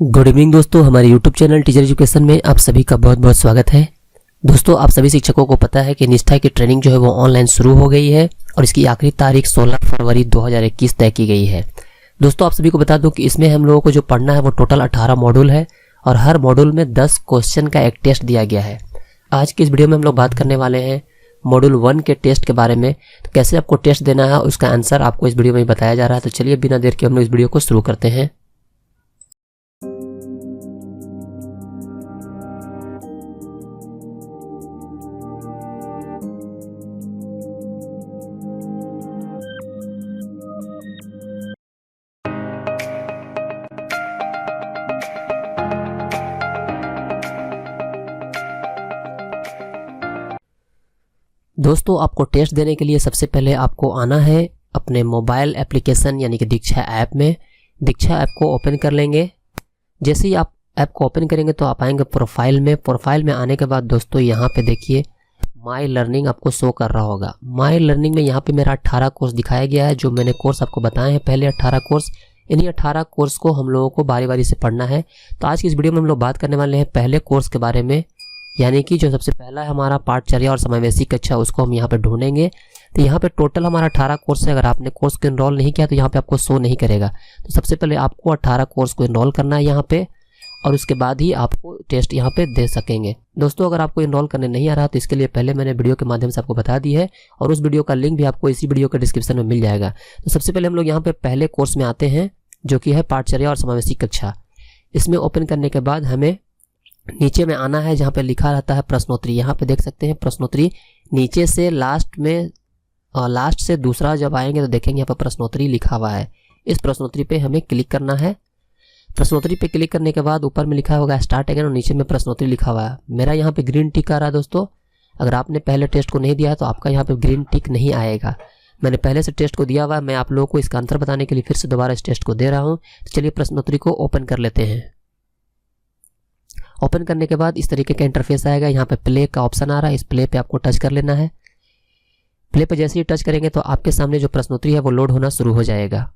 Good evening दोस्तों, हमारे YouTube channel teacher education में आप सभी का बहुत बहुत स्वागत है। दोस्तों, आप सभी शिक्षकों को पता है कि निष्ठा की ट्रेनिंग जो है वो ऑनलाइन शुरू हो गई है और इसकी आखिरी तारीख 16 फरवरी 2021 तय की गई है। दोस्तों, आप सभी को बता दूं कि इसमें हम लोगों को जो पढ़ना है वो टोटल 18 मॉड्यूल है और हर मॉड्यूल में 10 क्वेश्चन का एक टेस्ट दिया गया है। आज की इस वीडियो में हम लोग बात करने वाले हैं मॉड्यूल 1 के टेस्ट के बारे में। तो कैसे आपको टेस्ट देना है उसका आंसर आपको इस वीडियो में बताया जा रहा है। तो चलिए बिना देर के हम लोग इस वीडियो को शुरू करते हैं। दोस्तों, आपको टेस्ट देने के लिए सबसे पहले आपको आना है अपने मोबाइल एप्लीकेशन यानी कि दीक्षा ऐप में। दीक्षा ऐप को ओपन कर लेंगे। जैसे ही आप ऐप को ओपन करेंगे तो आप आएंगे प्रोफाइल में। प्रोफाइल में आने के बाद दोस्तों यहाँ पे देखिए माई लर्निंग आपको शो कर रहा होगा। माई लर्निंग में यहाँ पे मेरा 18 कोर्स दिखाया गया है। जो मैंने कोर्स आपको बताए हैं पहले 18 कोर्स, इन्हीं 18 कोर्स को हम लोगों को बारी बारी से पढ़ना है। तो आज की इस वीडियो में हम लोग बात करने वाले हैं पहले कोर्स के बारे में, यानी कि जो सबसे पहला है हमारा पाठचर्या और समावेशी कक्षा, उसको हम यहाँ पे ढूंढेंगे। तो यहाँ पे टोटल हमारा 18 कोर्स है। अगर आपने कोर्स को इनरोल नहीं किया तो यहाँ पे आपको शो नहीं करेगा। तो सबसे पहले आपको 18 कोर्स को इनरोल करना है यहाँ पे और उसके बाद ही आपको टेस्ट यहाँ पे दे सकेंगे। दोस्तों, अगर आपको इनरोल करने नहीं आ रहा तो इसके लिए पहले मैंने वीडियो के माध्यम से आपको बता दी है और उस वीडियो का लिंक भी आपको इसी वीडियो के डिस्क्रिप्शन में मिल जाएगा। तो सबसे पहले हम लोग यहाँ पे पहले कोर्स में आते हैं जो कि है पाठचर्या और समावेशी कक्षा। इसमें ओपन करने के बाद हमें नीचे में आना है जहाँ पे लिखा रहता है प्रश्नोत्तरी। यहाँ पे देख सकते हैं प्रश्नोत्तरी नीचे से लास्ट में लास्ट से दूसरा जब आएंगे तो देखेंगे यहाँ पे प्रश्नोत्तरी लिखा हुआ है। इस प्रश्नोत्तरी पे हमें क्लिक करना है। प्रश्नोत्तरी पे क्लिक करने के बाद ऊपर में लिखा होगा स्टार्ट अगेन और नीचे में प्रश्नोत्तरी लिखा हुआ है। मेरा यहाँ पे ग्रीन टिक आ रहा है। दोस्तों, अगर आपने पहले टेस्ट को नहीं दिया है तो आपका यहाँ पे ग्रीन टिक नहीं आएगा। मैंने पहले से टेस्ट को दिया हुआ है। मैं आप लोगों को इसका आंसर बताने के लिए फिर से दोबारा इस टेस्ट को दे रहा हूँ। तो चलिए प्रश्नोत्तरी को ओपन कर लेते हैं। ओपन करने के बाद इस तरीके का इंटरफेस आएगा। यहाँ पे प्ले का ऑप्शन आ रहा है, इस प्ले पे आपको टच कर लेना है। प्ले पे जैसे ही टच करेंगे तो आपके सामने जो प्रश्नोत्तरी है वो लोड होना शुरू हो जाएगा।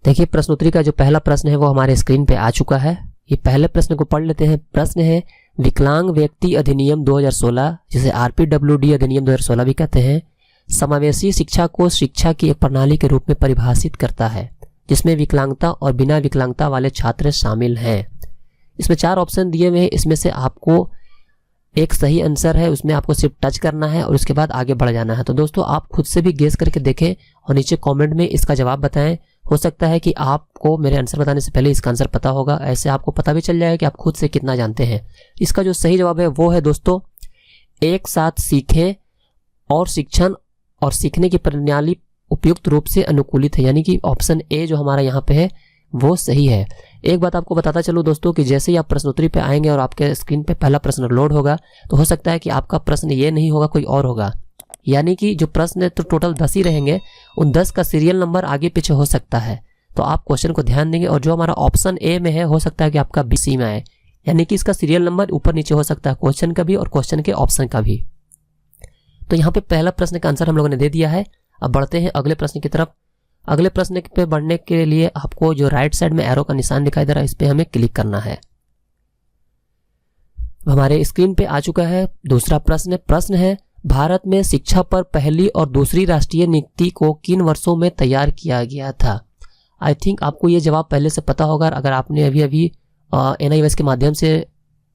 देखिए प्रश्नोत्तरी का जो पहला प्रश्न है वो हमारे स्क्रीन पे आ चुका है। ये पहले प्रश्न को पढ़ लेते हैं। प्रश्न है विकलांग व्यक्ति अधिनियम 2016, जिसे RPWD अधिनियम 2016 भी कहते हैं, समावेशी शिक्षा को शिक्षा की एक प्रणाली के रूप में परिभाषित करता है जिसमें विकलांगता और बिना विकलांगता वाले छात्र शामिल हैं। इसमें 4 ऑप्शन दिए हुए हैं। इसमें से आपको एक सही आंसर है, उसमें आपको सिर्फ टच करना है और उसके बाद आगे बढ़ जाना है। तो दोस्तों, आप खुद से भी गेस करके देखें और नीचे कमेंट में इसका जवाब बताएं। हो सकता है कि आपको मेरे आंसर बताने से पहले इसका आंसर पता होगा। ऐसे आपको पता भी चल जाएगा कि आप खुद से कितना जानते हैं। इसका जो सही जवाब है वो है दोस्तों, एक साथ सीखें और शिक्षण और सीखने की प्रणाली उपयुक्त रूप से अनुकूलित है, यानी कि ऑप्शन ए जो हमारा यहाँ पे है वो सही है। एक बात आपको बताता चलूं दोस्तों कि जैसे ही आप प्रश्नोत्तरी पे आएंगे और आपके स्क्रीन पे पहला प्रश्न लोड होगा तो हो सकता है कि आपका प्रश्न ये नहीं होगा, कोई और होगा। यानी कि जो प्रश्न तो टोटल 10 ही रहेंगे, उन 10 का सीरियल नंबर आगे पीछे हो सकता है। तो आप क्वेश्चन को ध्यान देंगे और जो हमारा ऑप्शन ए में है हो सकता है कि आपका BC में आए, यानी कि इसका सीरियल नंबर ऊपर नीचे हो सकता है, क्वेश्चन का भी और क्वेश्चन के ऑप्शन का भी। तो यहाँ पे पहला प्रश्न का आंसर हम लोगों ने दे दिया है। अब बढ़ते हैं अगले प्रश्न की तरफ। अगले प्रश्न पे बढ़ने के लिए आपको जो राइट साइड में एरो का निशान दिखाई दे रहा है इस पे हमें क्लिक करना है। हमारे स्क्रीन पे आ चुका है दूसरा प्रश्न। प्रश्न है भारत में शिक्षा पर पहली और दूसरी राष्ट्रीय नीति को किन वर्षों में तैयार किया गया था। आई थिंक आपको ये जवाब पहले से पता होगा। अगर आपने अभी NIOS के माध्यम से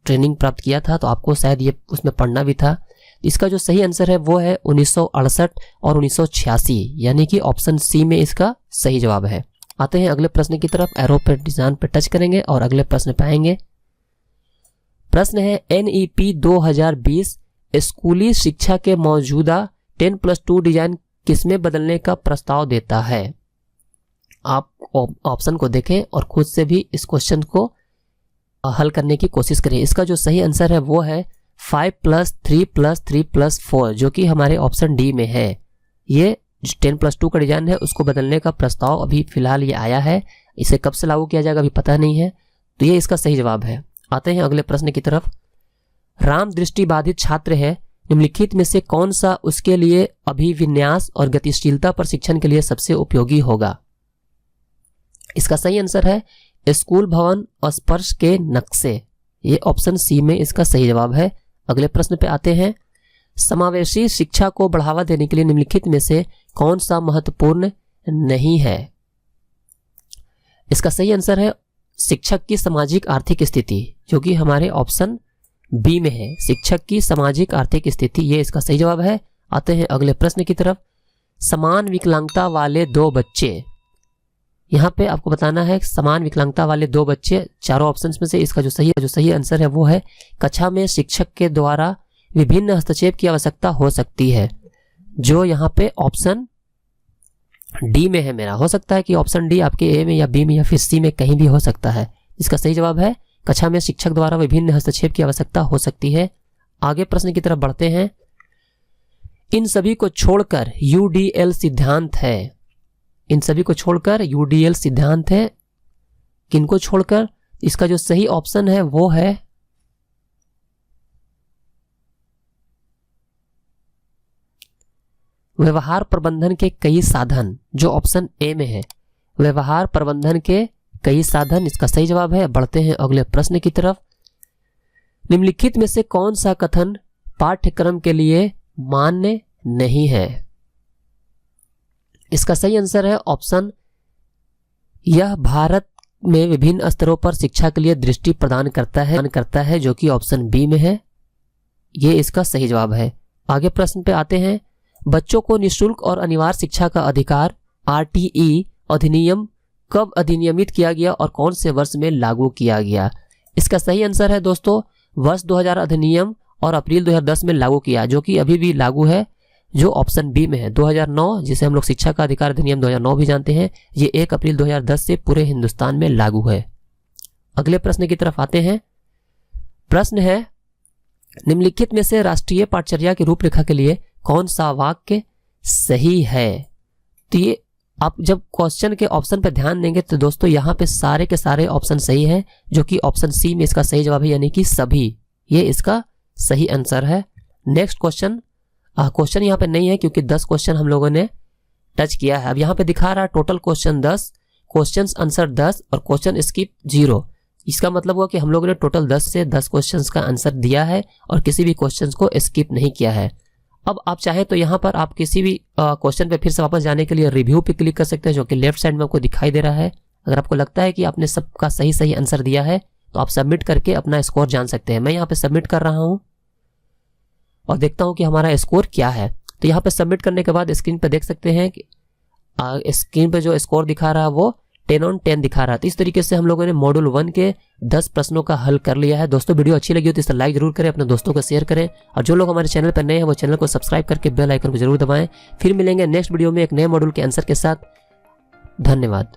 ट्रेनिंग प्राप्त किया था तो आपको शायद ये उसमें पढ़ना भी था। इसका जो सही आंसर है वो है 1968 और 1986, यानी कि ऑप्शन सी में इसका सही जवाब है। आते हैं अगले प्रश्न की तरफ। एरो पे निशान पे टच करेंगे और अगले प्रश्न पे आएंगे। प्रश्न है NEP 2020 स्कूली शिक्षा के मौजूदा 10+2 डिजाइन किसमें बदलने का प्रस्ताव देता है। आप ऑप्शन को देखें और खुद से भी इस क्वेश्चन को हल करने की कोशिश करें। इसका जो सही आंसर है वो है 5+3+3+4, जो कि हमारे ऑप्शन डी में है। ये 10+2 का डिजाइन है उसको बदलने का प्रस्ताव अभी फिलहाल ये आया है। इसे कब से लागू किया जाएगा अभी पता नहीं है। तो ये इसका सही जवाब है। आते हैं अगले प्रश्न की तरफ। राम दृष्टिबाधित छात्र है, निम्नलिखित में से कौन सा उसके लिए अभिविन्यास और गतिशीलता प्रशिक्षण के लिए सबसे उपयोगी होगा। इसका सही आंसर है स्कूल भवन स्पर्श के नक्शे, ये ऑप्शन सी में इसका सही जवाब है। अगले प्रश्न पे आते हैं। समावेशी शिक्षा को बढ़ावा देने के लिए निम्नलिखित में से कौन सा महत्वपूर्ण नहीं है? इसका सही आंसर है शिक्षक की सामाजिक आर्थिक स्थिति, जो कि हमारे ऑप्शन बी में है। शिक्षक की सामाजिक आर्थिक स्थिति, ये इसका सही जवाब है। आते हैं अगले प्रश्न की तरफ। समान विकलांगता वाले दो बच्चे, यहाँ पे आपको बताना है समान विकलांगता वाले दो बच्चे, चारों ऑप्शंस में से इसका जो सही आंसर है वो है कक्षा में शिक्षक के द्वारा विभिन्न हस्तक्षेप की आवश्यकता हो सकती है, जो यहाँ पे ऑप्शन डी में है मेरा। हो सकता है कि ऑप्शन डी आपके ए में या बी में या फिर सी में कहीं भी हो सकता है। इसका सही जवाब है कक्षा में शिक्षक द्वारा विभिन्न हस्तक्षेप की आवश्यकता हो सकती है। आगे प्रश्न की तरफ बढ़ते हैं। इन सभी को छोड़कर यूडीएल सिद्धांत है। इन सभी को छोड़कर यूडीएल सिद्धांत है। किनको छोड़कर? इसका जो सही ऑप्शन है वो है व्यवहार प्रबंधन के कई साधन, जो ऑप्शन ए में है। व्यवहार प्रबंधन के कई साधन इसका सही जवाब है। बढ़ते हैं अगले प्रश्न की तरफ। निम्नलिखित में से कौन सा कथन पाठ्यक्रम के लिए मान्य नहीं है? इसका सही आंसर है ऑप्शन, यह भारत में विभिन्न स्तरों पर शिक्षा के लिए दृष्टि प्रदान करता है, जो कि ऑप्शन बी में है। ये इसका सही जवाब है। आगे प्रश्न पे आते हैं। बच्चों को निःशुल्क और अनिवार्य शिक्षा का अधिकार आरटीई अधिनियम कब अधिनियमित किया गया और कौन से वर्ष में लागू किया गया? इसका सही आंसर है दोस्तों वर्ष 2000 अधिनियम और अप्रैल 2010 में लागू किया, जो कि अभी भी लागू है, जो ऑप्शन बी में है। 2009, जिसे हम लोग शिक्षा का अधिकार अधिनियम 2009 भी जानते हैं, ये 1 अप्रैल 2010 से पूरे हिंदुस्तान में लागू है। अगले प्रश्न की तरफ आते हैं। प्रश्न है, निम्नलिखित में से राष्ट्रीय पाठचर्या की रूपरेखा के लिए कौन सा वाक्य सही है? तो ये आप जब क्वेश्चन के ऑप्शन पर ध्यान देंगे तो दोस्तों यहाँ पे सारे के सारे ऑप्शन सही है, जो कि ऑप्शन सी में इसका सही जवाब है, यानी कि सभी, ये इसका सही आंसर है। नेक्स्ट क्वेश्चन यहाँ पे नहीं है क्योंकि 10 क्वेश्चन हम लोगों ने टच किया है। अब यहाँ पे दिखा रहा है टोटल क्वेश्चन 10, क्वेश्चन आंसर 10 और क्वेश्चन स्किप 0। इसका मतलब हुआ कि हम लोगों ने टोटल 10 से 10 क्वेश्चन का आंसर दिया है और किसी भी क्वेश्चन को स्किप नहीं किया है। अब आप चाहे तो यहाँ पर आप किसी भी क्वेश्चन पे फिर से वापस जाने के लिए रिव्यू पे क्लिक कर सकते हैं, जो कि लेफ्ट साइड में आपको दिखाई दे रहा है। अगर आपको लगता है कि आपने सबका सही आंसर दिया है तो आप सबमिट करके अपना स्कोर जान सकते हैं। मैं यहाँ पे सबमिट कर रहा हूँ और देखता हूँ कि हमारा स्कोर क्या है। तो यहाँ पे सबमिट करने के बाद स्क्रीन पे देख सकते हैं कि स्क्रीन पे जो स्कोर दिखा रहा है वो 10 on 10 दिखा रहा है। तो इस तरीके से हम लोगों ने मॉड्यूल 1 के 10 प्रश्नों का हल कर लिया है। दोस्तों वीडियो अच्छी लगी हो तो इसे लाइक जरूर करें, अपने दोस्तों को शेयर करें, और जो लोग हमारे चैनल पर नए हैं वो चैनल को सब्सक्राइब करके बेल आइकन को जरूर दबाएं। फिर मिलेंगे नेक्स्ट वीडियो में एक नए मॉड्यूल के आंसर के साथ। धन्यवाद।